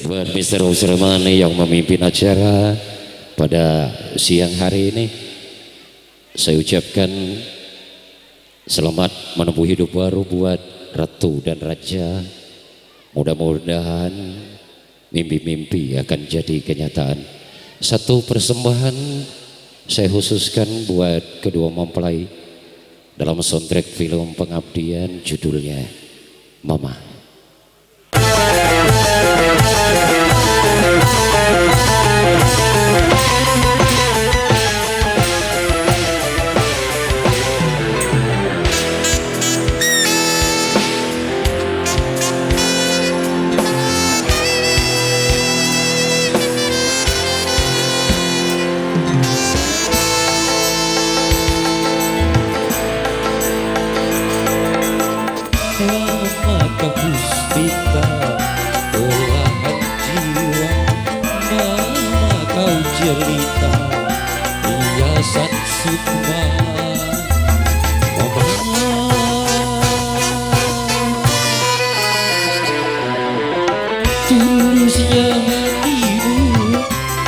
Buat Mr. Usremani yang memimpin acara pada siang hari ini, saya ucapkan selamat menempuh hidup baru buat Ratu dan Raja. Mudah-mudahan mimpi-mimpi akan jadi kenyataan. Satu persembahan saya khususkan buat kedua mempelai dalam soundtrack film pengabdian, judulnya Mama. Mama kau puspita belahan jiwa, mama kau jelita hiasan sukma. Mama tulusnya hatimu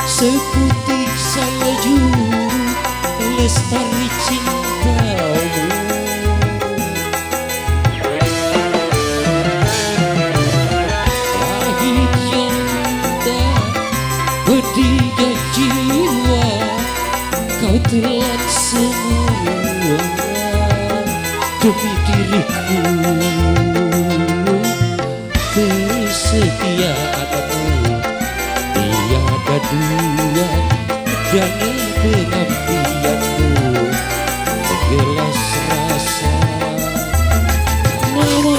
seputih salju, lestari cintamu. Pedihnya jiwa, kau telan semua demi diriku. Kesetiaanmu tiada dua, dan pengabdianmu menggelas rasa. Mama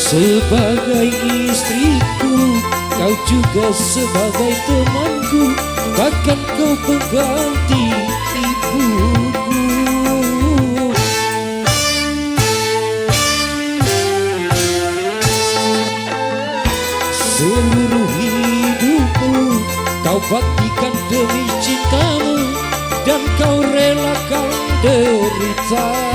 sebagai istriku, kau juga sebagai temanku, bahkan kau pengganti ibuku. Seluruh hidupku kau baktikan demi cintamu, dan kau relakan deritamu.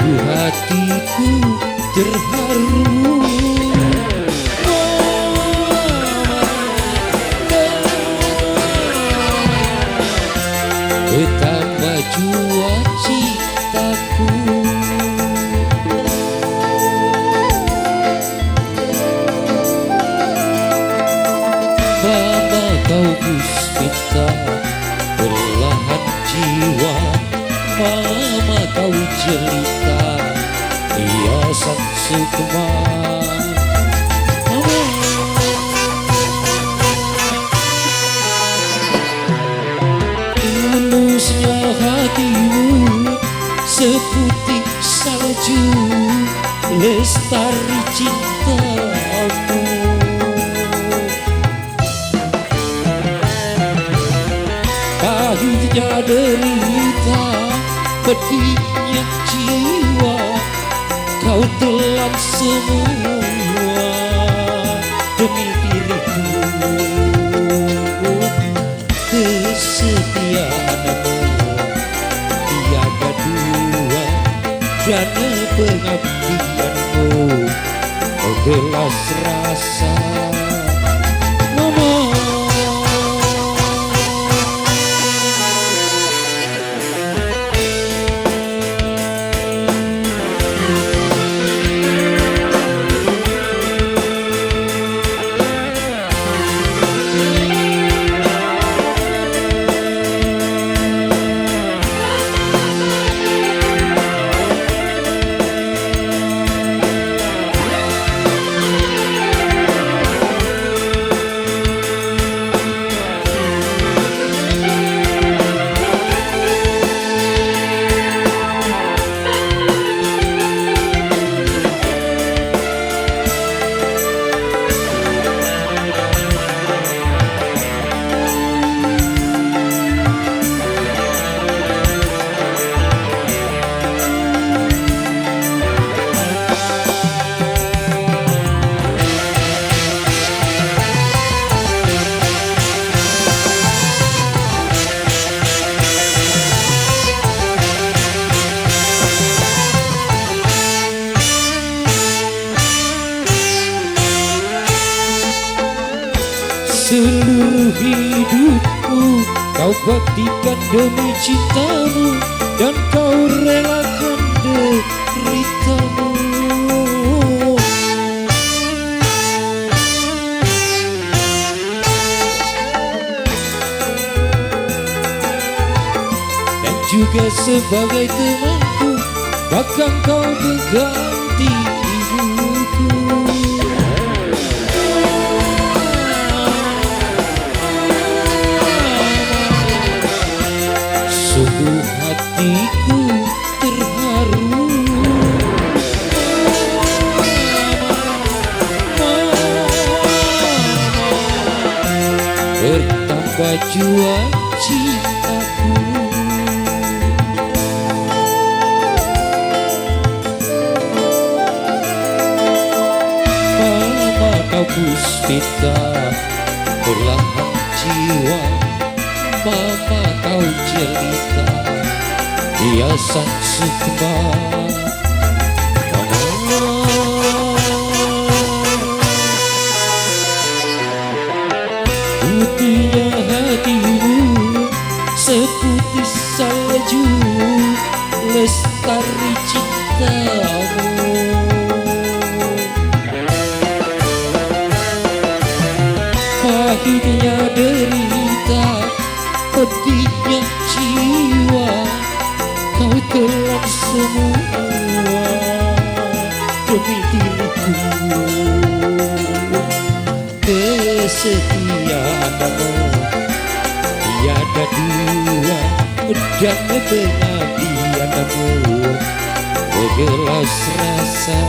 Hatiku terharu, betapa jua cintaku. Mama kau puspita belahan jiwa, mama kau jelita hiasan sukma. Tulusnya hatimu seputih salju, lestari cintamu. Pahitnya derita, pedihnya jiwa, kau telan semua demi diriku. Kesetiaanmu tiada dua, dan pengabdianmu, gelas rasa mama. Seluruh hidupku kau baktikan demi cintamu, dan kau relakan deritamu. Dan juga sebagai temanku, bahkan kau mengganti ibuku. Sungguh hatiku terharu, bertambah jua cintaku. Mama kau puspita belahan jiwa, mama kau jelita hiasan sukma. Putihnya hatimu seputih salju, lestari cintamu. Pahitnya derita, pedihnya jiwa, kau telan semua demi diriku. Kesetiaanmu tiada dua, dan pengabdianmu gelas rasa.